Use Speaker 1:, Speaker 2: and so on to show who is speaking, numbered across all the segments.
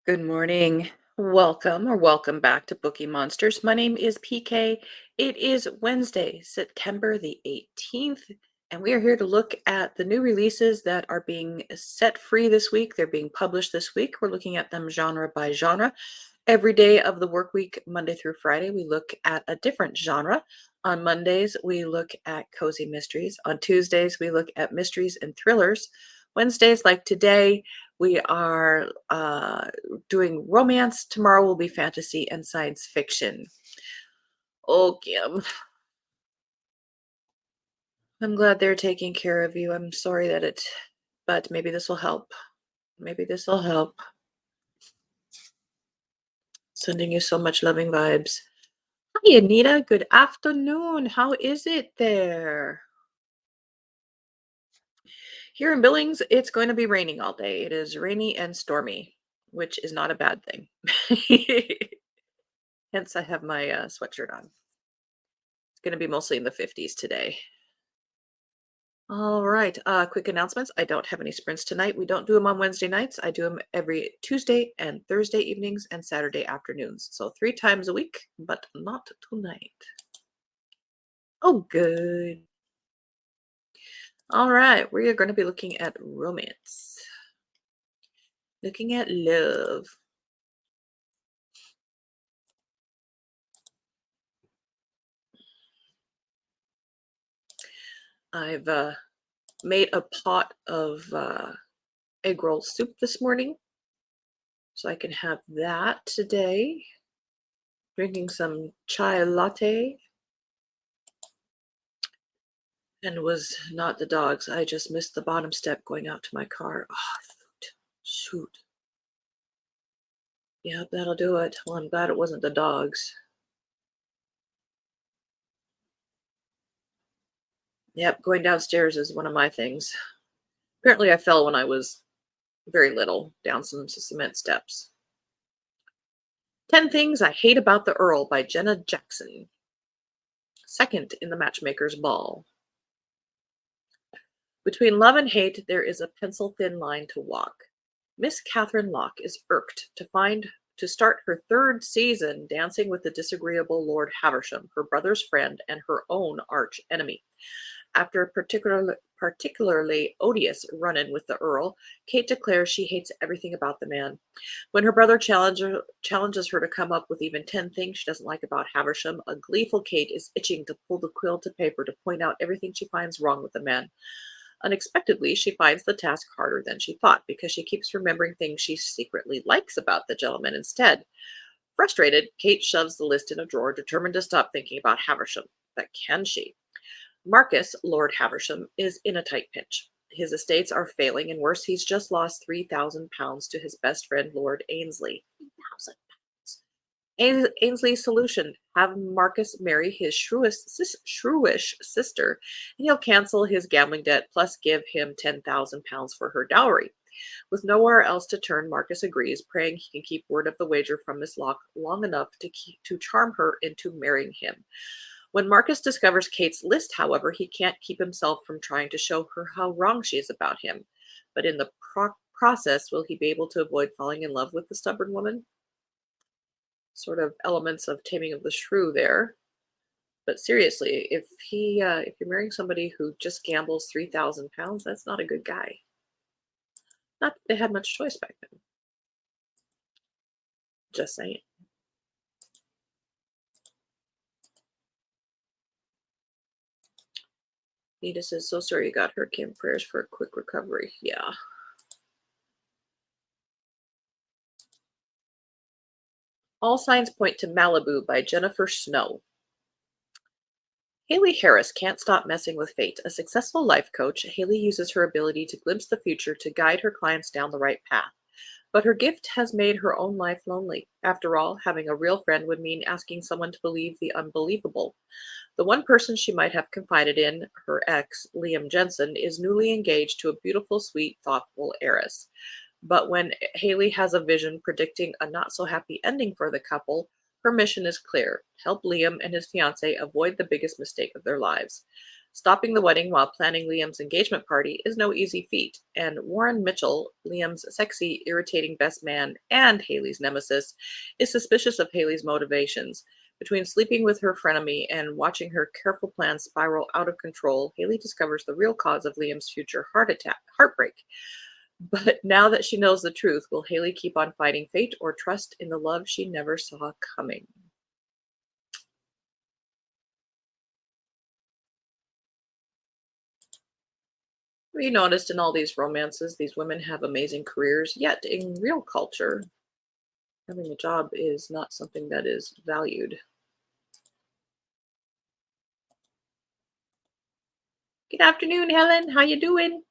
Speaker 1: Good morning. Welcome back to Bookie Monsters. My name is PK. It is Wednesday, September the 18th, and we are here to look at the new releases that are being set free this week. They're being published this week. We're looking at them genre by genre. Every day of the work week, Monday through Friday, we look at a different genre. On Mondays, we look at cozy mysteries. On Tuesdays, we look at mysteries and thrillers. Wednesdays, like today, we are doing romance. Tomorrow will be fantasy and science fiction. Oh, Kim, I'm glad they're taking care of you. I'm sorry but maybe this will help. Maybe this will help. Sending you so much loving vibes. Hi, Anita. Good afternoon. How is it there? Here in Billings, it's going to be raining all day. It is rainy and stormy, which is not a bad thing. Hence, I have my sweatshirt on. It's going to be mostly in the 50s today. All right. Quick announcements. I don't have any sprints tonight. We don't do them on Wednesday nights. I do them every Tuesday and Thursday evenings and Saturday afternoons. So 3 times a week, but not tonight. Oh, good. All right. We are going to be looking at romance. Looking at love. I've made a pot of egg roll soup this morning, so I can have that today. Drinking some chai latte. And was not the dogs. I just missed the bottom step going out to my car. Oh, shoot. Yeah, that'll do it. Well, I'm glad it wasn't the dogs. Yep, going downstairs is one of my things. Apparently, I fell when I was very little down some cement steps. 10 Things I Hate About the Earl by Jenna Jackson. Second in the Matchmaker's Ball. Between love and hate, there is a pencil-thin line to walk. Miss Catherine Locke is irked to start her 3rd season dancing with the disagreeable Lord Haversham, her brother's friend and her own arch enemy. After a particularly odious run-in with the Earl, Kate declares she hates everything about the man. When her brother challenges her to come up with even 10 things she doesn't like about Haversham, a gleeful Kate is itching to pull the quill to paper to point out everything she finds wrong with the man. Unexpectedly, she finds the task harder than she thought because she keeps remembering things she secretly likes about the gentleman instead. Frustrated, Kate shoves the list in a drawer, determined to stop thinking about Haversham. But can she? Marcus, Lord Haversham, is in a tight pinch. His estates are failing, and worse, he's just lost £3,000 to his best friend, Lord Ainsley. Ainsley's solution: have Marcus marry his shrewish sister, and he'll cancel his gambling debt plus give him £10,000 for her dowry. With nowhere else to turn, Marcus agrees, praying he can keep word of the wager from Miss Locke long enough to charm her into marrying him. When Marcus discovers Kate's list, however, he can't keep himself from trying to show her how wrong she is about him. But in the process, will he be able to avoid falling in love with the stubborn woman? Sort of elements of Taming of the Shrew there. But seriously, if you're marrying somebody who just gambles £3,000, that's not a good guy. Not that they had much choice back then. Just saying. Nita says, so sorry you got hurt, Kim. Prayers for a quick recovery. Yeah. All Signs Point to Malibu by Jennifer Snow. Haley Harris can't stop messing with fate. A successful life coach, Haley uses her ability to glimpse the future to guide her clients down the right path. But her gift has made her own life lonely. After all, having a real friend would mean asking someone to believe the unbelievable. The one person she might have confided in, her ex, Liam Jensen, is newly engaged to a beautiful, sweet, thoughtful heiress. But when Haley has a vision predicting a not-so-happy ending for the couple, her mission is clear: help Liam and his fiancée avoid the biggest mistake of their lives. Stopping the wedding while planning Liam's engagement party is no easy feat, and Warren Mitchell, Liam's sexy, irritating best man and Haley's nemesis, is suspicious of Haley's motivations. Between sleeping with her frenemy and watching her careful plans spiral out of control, Haley discovers the real cause of Liam's future heartbreak. But now that she knows the truth, will Haley keep on fighting fate or trust in the love she never saw coming? We noticed in all these romances, these women have amazing careers, yet in real culture, having a job is not something that is valued. Good afternoon, Helen. How you doing?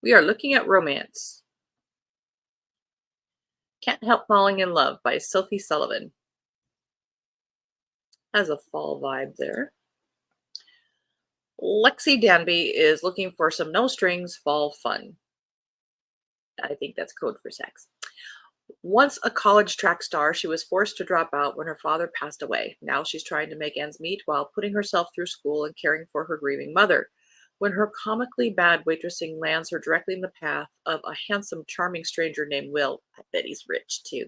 Speaker 1: We are looking at romance. Can't Help Falling in Love by Sophie Sullivan. Has a fall vibe there. Lexi Danby is looking for some no strings fall fun. I think that's code for sex. Once a college track star, she was forced to drop out when her father passed away. Now she's trying to make ends meet while putting herself through school and caring for her grieving mother. When her comically bad waitressing lands her directly in the path of a handsome, charming stranger named Will, I bet he's rich too.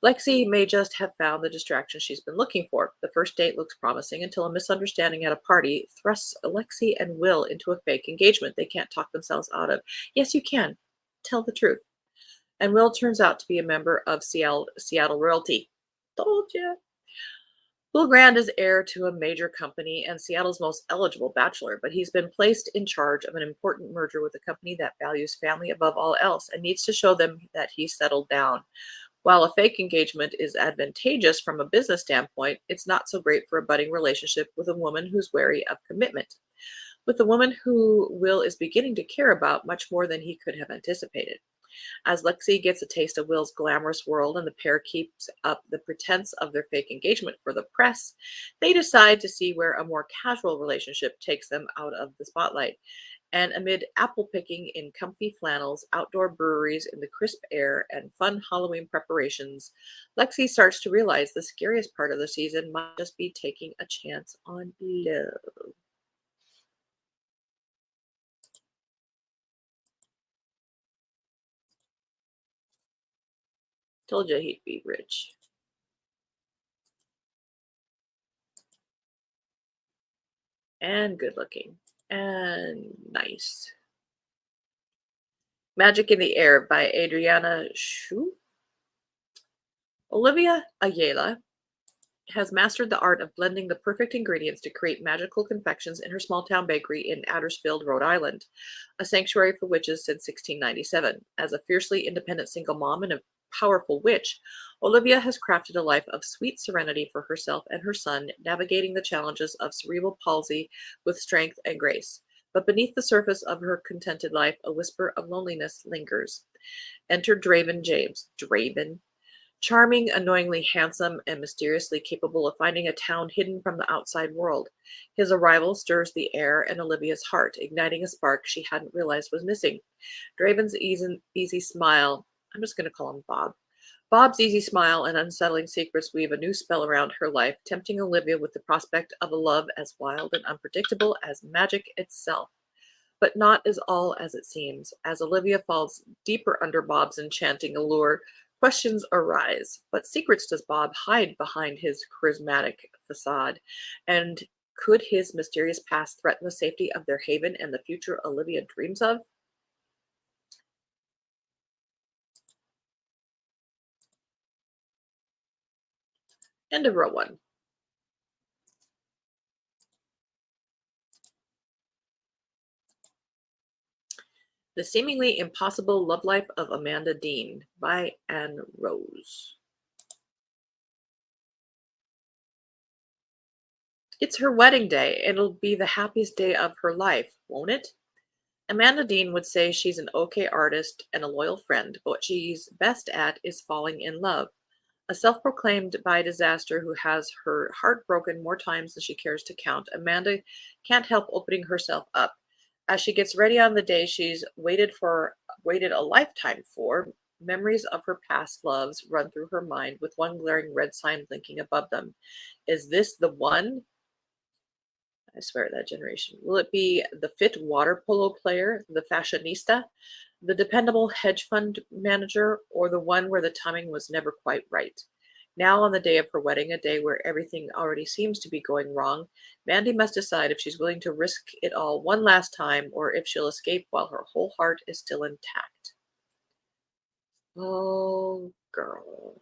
Speaker 1: Lexi may just have found the distraction she's been looking for. The first date looks promising until a misunderstanding at a party thrusts Lexi and Will into a fake engagement they can't talk themselves out of. Yes, you can. Tell the truth. And Will turns out to be a member of Seattle royalty. Told ya. Will Grant is heir to a major company and Seattle's most eligible bachelor, but he's been placed in charge of an important merger with a company that values family above all else and needs to show them that he's settled down. While a fake engagement is advantageous from a business standpoint, it's not so great for a budding relationship with a woman who's wary of commitment. With a woman who Will is beginning to care about much more than he could have anticipated. As Lexi gets a taste of Will's glamorous world and the pair keeps up the pretense of their fake engagement for the press, they decide to see where a more casual relationship takes them out of the spotlight. And amid apple picking in comfy flannels, outdoor breweries in the crisp air, and fun Halloween preparations, Lexi starts to realize the scariest part of the season might just be taking a chance on love. Told you he'd be rich and good looking and nice. Magic in the Air by Adriana Shu. Olivia Ayala has mastered the art of blending the perfect ingredients to create magical confections in her small town bakery in Addersfield, Rhode Island, a sanctuary for witches since 1697. As a fiercely independent single mom and a powerful witch, Olivia has crafted a life of sweet serenity for herself and her son, navigating the challenges of cerebral palsy with strength and grace. But beneath the surface of her contented life, a whisper of loneliness lingers. Enter Draven James. Draven, charming, annoyingly handsome, and mysteriously capable of finding a town hidden from the outside world. His arrival stirs the air and Olivia's heart, igniting a spark she hadn't realized was missing. Draven's easy smile, I'm just going to call him Bob. Bob's easy smile and unsettling secrets weave a new spell around her life, tempting Olivia with the prospect of a love as wild and unpredictable as magic itself. But not as all as it seems. As Olivia falls deeper under Bob's enchanting allure, questions arise. What secrets does Bob hide behind his charismatic facade? And could his mysterious past threaten the safety of their haven and the future Olivia dreams of? End of row one. The Seemingly Impossible Love Life of Amanda Dean by Anne Rose. It's her wedding day, and it'll be the happiest day of her life, won't it? Amanda Dean would say she's an okay artist and a loyal friend, but what she's best at is falling in love. A self proclaimed bi disaster who has her heart broken more times than she cares to count, Amanda can't help opening herself up. As she gets ready on the day she's waited a lifetime for, memories of her past loves run through her mind with one glaring red sign blinking above them. Is this the one? I swear that generation. Will it be the fit water polo player, the fashionista, the dependable hedge fund manager, or the one where the timing was never quite right? Now, on the day of her wedding, a day where everything already seems to be going wrong, Mandy must decide if she's willing to risk it all one last time or if she'll escape while her whole heart is still intact. Oh, girl.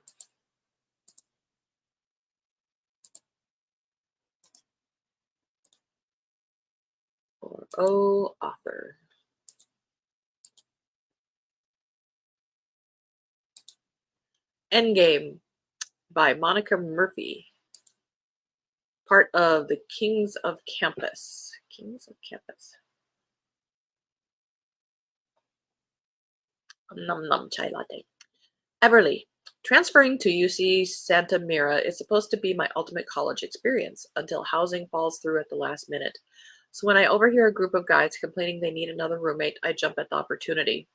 Speaker 1: Or oh, author. Endgame by Monica Murphy, part of the Kings of Campus. Kings of Campus. Num num chai latte. Everly. Transferring to UC Santa Mira is supposed to be my ultimate college experience until housing falls through at the last minute. So when I overhear a group of guys complaining they need another roommate, I jump at the opportunity.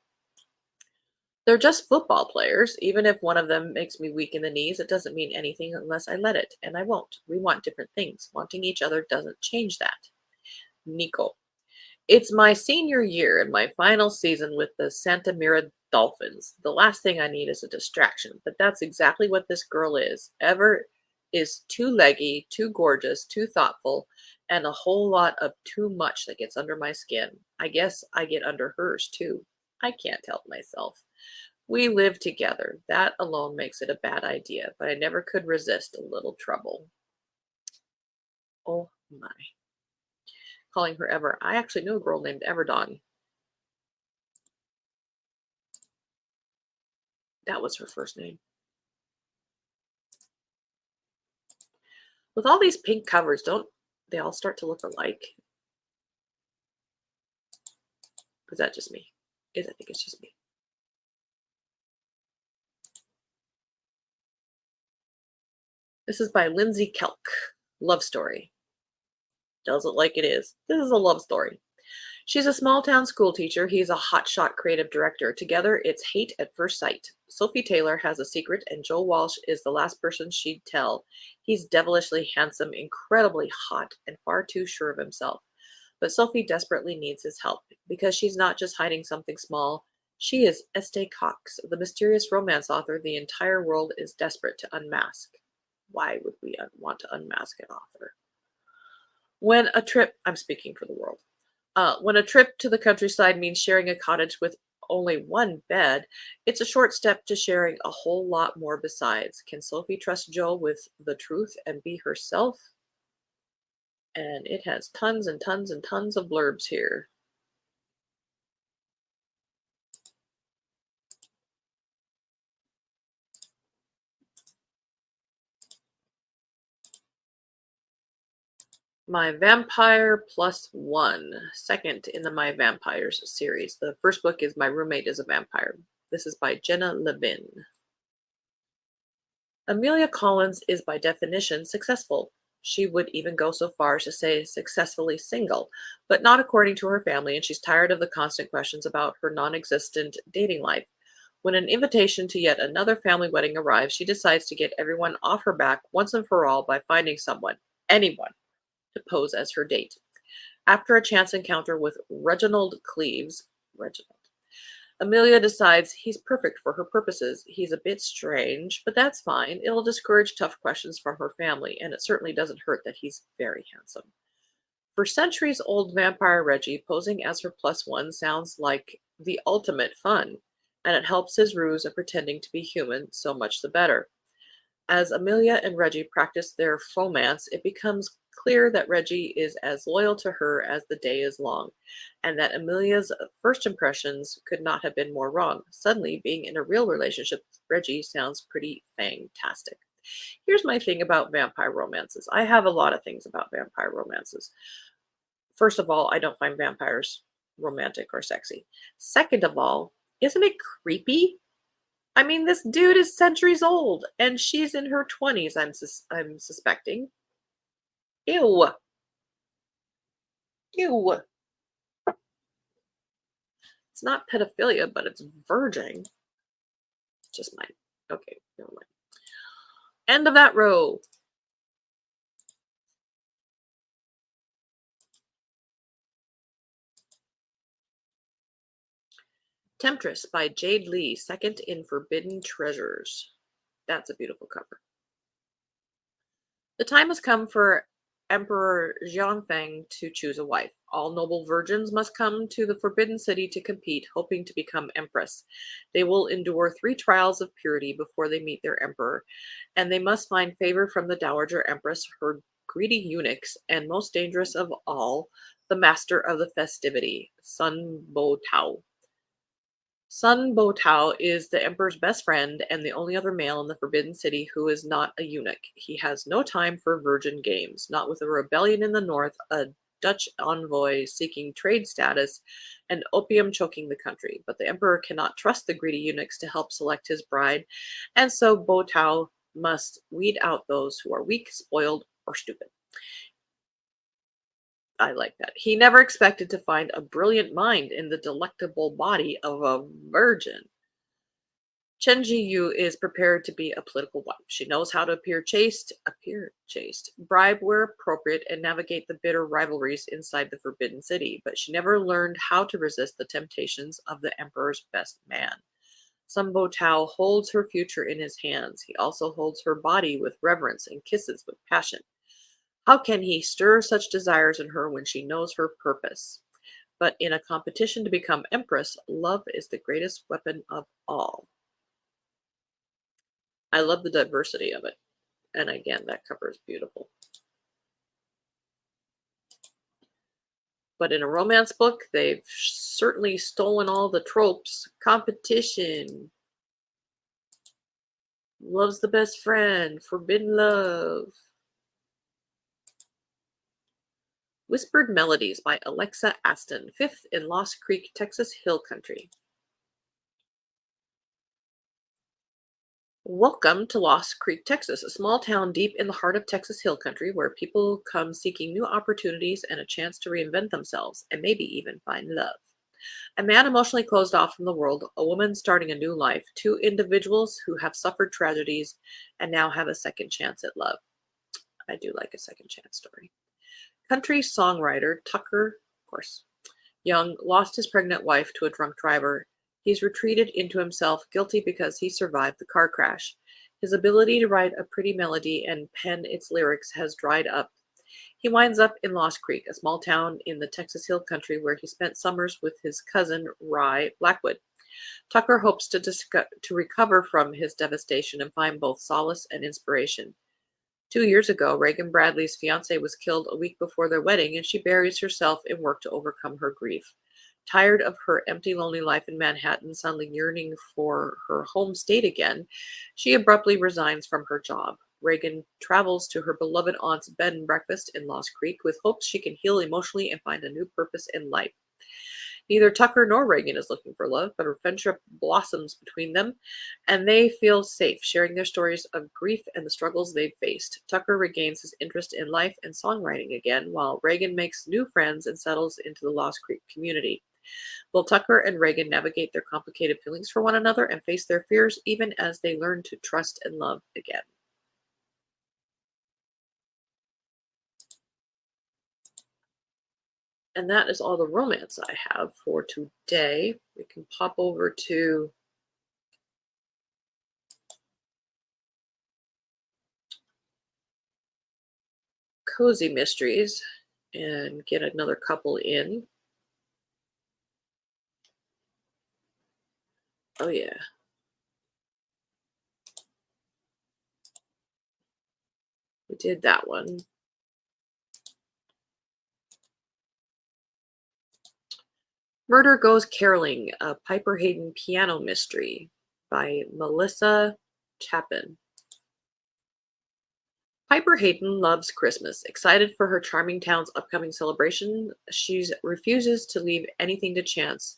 Speaker 1: They're just football players. Even if one of them makes me weak in the knees, it doesn't mean anything unless I let it, and I won't. We want different things. Wanting each other doesn't change that. Nico. It's my senior year and my final season with the Santa Mira Dolphins. The last thing I need is a distraction, but that's exactly what this girl is. Ever is too leggy, too gorgeous, too thoughtful, and a whole lot of too much that gets under my skin. I guess I get under hers too. I can't help myself. We live together. That alone makes it a bad idea, but I never could resist a little trouble. Oh my. Calling her Ever. I actually knew a girl named Everdawn. That was her first name. With all these pink covers, don't they all start to look alike? Is that just me? I think it's just me. This is by Lindsay Kelk. Love story. Tells it like it is. This is a love story. She's a small town school teacher. He's a hotshot creative director. Together, it's hate at first sight. Sophie Taylor has a secret, and Joe Walsh is the last person she'd tell. He's devilishly handsome, incredibly hot, and far too sure of himself. But Sophie desperately needs his help because she's not just hiding something small. She is Estee Cox, the mysterious romance author the entire world is desperate to unmask. Why would we want to unmask an author? I'm speaking for the world. When a trip to the countryside means sharing a cottage with only one bed, it's a short step to sharing a whole lot more besides. Can Sophie trust Joe with the truth and be herself? And it has tons and tons and tons of blurbs here. My Vampire Plus One, second in the My Vampires series. The first book is My Roommate is a Vampire. This is by Jenna Levin. Amelia Collins is by definition successful. She would even go so far as to say successfully single, but not according to her family, and she's tired of the constant questions about her non existent dating life. When an invitation to yet another family wedding arrives, she decides to get everyone off her back once and for all by finding someone, anyone, to pose as her date. After a chance encounter with Reginald, Amelia decides he's perfect for her purposes. He's a bit strange, but that's fine. It'll discourage tough questions from her family, and it certainly doesn't hurt that he's very handsome. For centuries old vampire Reggie posing as her plus one sounds like the ultimate fun, and it helps his ruse of pretending to be human so much the better. As Amelia and Reggie practice their romance, it becomes clear that Reggie is as loyal to her as the day is long, and that Amelia's first impressions could not have been more wrong. Suddenly, being in a real relationship with Reggie sounds pretty fantastic. Here's my thing about vampire romances. I have a lot of things about vampire romances. First of all, I don't find vampires romantic or sexy. Second of all, isn't it creepy? I mean, this dude is centuries old, and she's in her 20s, I'm suspecting. Ew. Ew. It's not pedophilia, but it's verging. Just mine. Okay, never mind. End of that row. Temptress by Jade Lee, second in Forbidden Treasures. That's a beautiful cover. The time has come for Emperor Xianfeng to choose a wife. All noble virgins must come to the Forbidden City to compete, hoping to become empress. They will endure 3 trials of purity before they meet their emperor, and they must find favor from the Dowager Empress, her greedy eunuchs, and most dangerous of all, the master of the festivity, Sun Bo Tao. Sun Bo Tao is the emperor's best friend and the only other male in the Forbidden City who is not a eunuch. He has no time for virgin games, not with a rebellion in the north, a Dutch envoy seeking trade status, and opium choking the country. But the emperor cannot trust the greedy eunuchs to help select his bride, and so Bo Tao must weed out those who are weak, spoiled, or stupid. I like that. He never expected to find a brilliant mind in the delectable body of a virgin. Chen Jiyu is prepared to be a political wife. She knows how to appear chaste, bribe where appropriate, and navigate the bitter rivalries inside the Forbidden City, but she never learned how to resist the temptations of the Emperor's best man. Sunbo Tao holds her future in his hands. He also holds her body with reverence and kisses with passion. How can he stir such desires in her when she knows her purpose? But in a competition to become empress, love is the greatest weapon of all. I love the diversity of it. And again, that cover is beautiful. But in a romance book, they've certainly stolen all the tropes. Competition, love's the best friend, forbidden love. Whispered Melodies by Alexa Aston, 5th in Lost Creek, Texas Hill Country. Welcome to Lost Creek, Texas, a small town deep in the heart of Texas Hill Country where people come seeking new opportunities and a chance to reinvent themselves and maybe even find love. A man emotionally closed off from the world, a woman starting a new life, 2 individuals who have suffered tragedies and now have a second chance at love. I do like a second chance story. Country songwriter Tucker, of course, Young lost his pregnant wife to a drunk driver. He's retreated into himself, guilty because he survived the car crash. His ability to write a pretty melody and pen its lyrics has dried up. He winds up in Lost Creek, a small town in the Texas Hill Country where he spent summers with his cousin, Rye Blackwood. Tucker hopes to recover from his devastation and find both solace and inspiration. 2 years ago, Reagan Bradley's fiancé was killed a week before their wedding, and she buries herself in work to overcome her grief. Tired of her empty, lonely life in Manhattan, suddenly yearning for her home state again, she abruptly resigns from her job. Reagan travels to her beloved aunt's bed and breakfast in Lost Creek with hopes she can heal emotionally and find a new purpose in life. Neither Tucker nor Reagan is looking for love, but a friendship blossoms between them, and they feel safe sharing their stories of grief and the struggles they've faced. Tucker regains his interest in life and songwriting again, while Reagan makes new friends and settles into the Lost Creek community. Will Tucker and Reagan navigate their complicated feelings for one another and face their fears even as they learn to trust and love again? And that is all the romance I have for today. We can pop over to Cozy Mysteries and get another couple in. Oh, yeah. We did that one. Murder Goes Caroling, a Piper Hayden piano mystery by Melissa Chapin. Piper Hayden loves Christmas. Excited for her charming town's upcoming celebration, she refuses to leave anything to chance,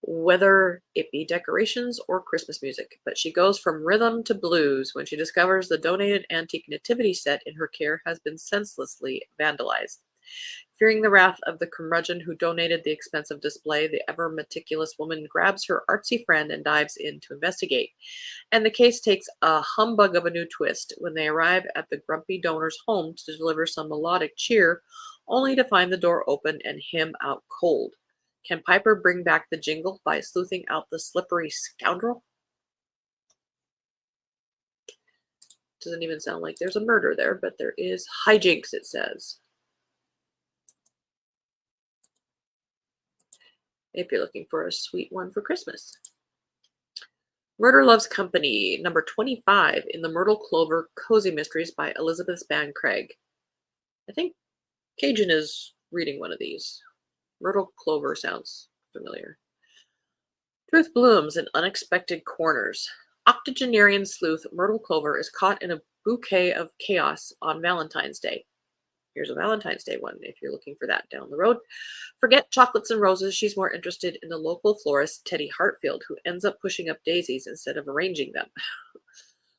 Speaker 1: whether it be decorations or Christmas music. But she goes from rhythm to blues when she discovers the donated antique nativity set in her care has been senselessly vandalized. Fearing the wrath of the curmudgeon who donated the expensive display, the ever meticulous woman grabs her artsy friend and dives in to investigate. And the case takes a humbug of a new twist when they arrive at the grumpy donor's home to deliver some melodic cheer, only to find the door open and him out cold. Can Piper bring back the jingle by sleuthing out the slippery scoundrel? Doesn't even sound like there's a murder there, but there is hijinks, it says. If you're looking for a sweet one for Christmas. Murder Loves Company, number 25 in the Myrtle Clover Cozy Mysteries by Elizabeth Spann Craig. I think Cajun is reading one of these. Myrtle Clover sounds familiar. Truth blooms in unexpected corners. Octogenarian sleuth Myrtle Clover is caught in a bouquet of chaos on Valentine's Day. Here's a Valentine's Day one if you're looking for that down the road. Forget chocolates and roses. She's more interested in the local florist, Teddy Hartfield, who ends up pushing up daisies instead of arranging them.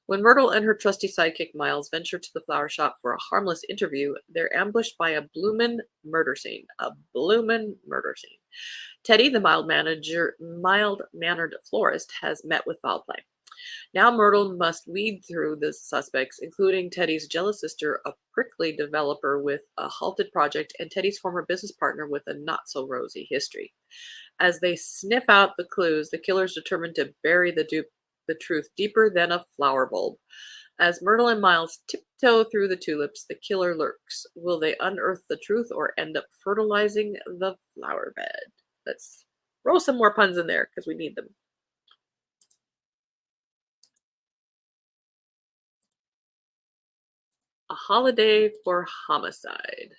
Speaker 1: When Myrtle and her trusty sidekick Miles venture to the flower shop for a harmless interview, they're ambushed by a bloomin' murder scene. A bloomin' murder scene. Teddy, the mild-mannered florist, has met with foul play. Now Myrtle must weed through the suspects, including Teddy's jealous sister, a prickly developer with a halted project, and Teddy's former business partner with a not-so-rosy history. As they sniff out the clues, the killer's determined to bury the truth deeper than a flower bulb. As Myrtle and Miles tiptoe through the tulips, the killer lurks. Will they unearth the truth or end up fertilizing the flower bed? Let's throw some more puns in there because we need them. A Holiday for Homicide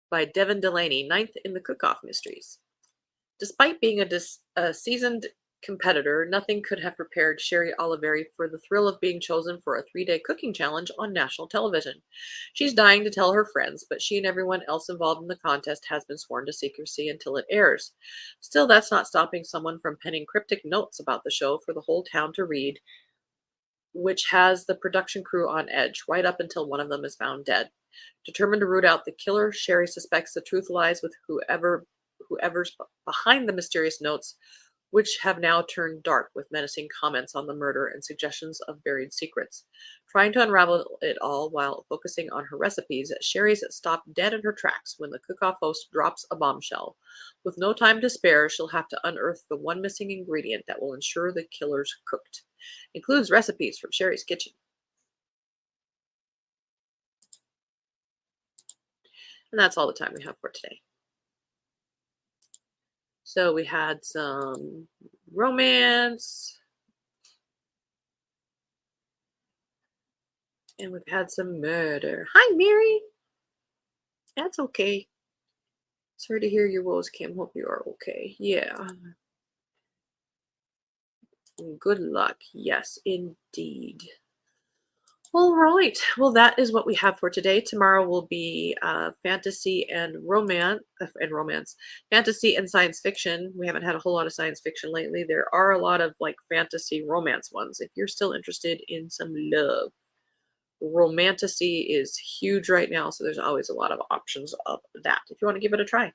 Speaker 1: by Devin Delaney, ninth in the Cook-Off Mysteries. Despite being a seasoned competitor, nothing could have prepared Sherry Oliveri for the thrill of being chosen for a 3-day cooking challenge on national television. She's dying to tell her friends, but she and everyone else involved in the contest has been sworn to secrecy until it airs. Still, that's not stopping someone from penning cryptic notes about the show for the whole town to read, which has the production crew on edge, right up until one of them is found dead. Determined to root out the killer, Sherry suspects the truth lies with whoever's behind the mysterious notes, which have now turned dark with menacing comments on the murder and suggestions of buried secrets. Trying to unravel it all while focusing on her recipes, Sherry's stopped dead in her tracks when the cook-off host drops a bombshell. With no time to spare, she'll have to unearth the one missing ingredient that will ensure the killer's cooked. Includes recipes from Sherry's kitchen. And that's all the time we have for today. So we had some romance. And we've had some murder. Hi, Mary. That's okay. Sorry to hear your woes, Kim. Hope you are okay. Yeah. Good luck. Yes, indeed. All right. Well, that is what we have for today. Tomorrow will be fantasy and romance, fantasy and science fiction. We haven't had a whole lot of science fiction lately. There are a lot of like fantasy romance ones. If you're still interested in some love, romantasy is huge right now, so there's always a lot of options of that if you want to give it a try.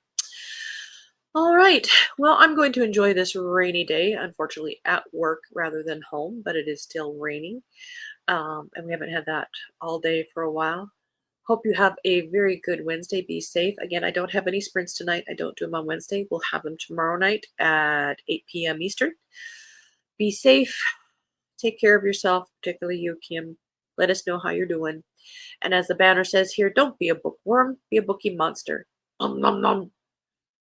Speaker 1: All right. Well, I'm going to enjoy this rainy day, unfortunately at work rather than home, but it is still raining. And we haven't had that all day for a while. Hope you have a very good Wednesday. Be safe. Again, I don't have any sprints tonight. I don't do them on Wednesday. We'll have them tomorrow night at 8 p.m. Eastern. Be safe. Take care of yourself, particularly you, Kim. Let us know how you're doing. And as the banner says here, don't be a bookworm, be a bookie monster. Nom, nom, nom.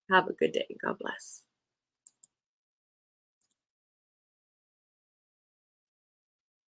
Speaker 1: Have a good day. God bless.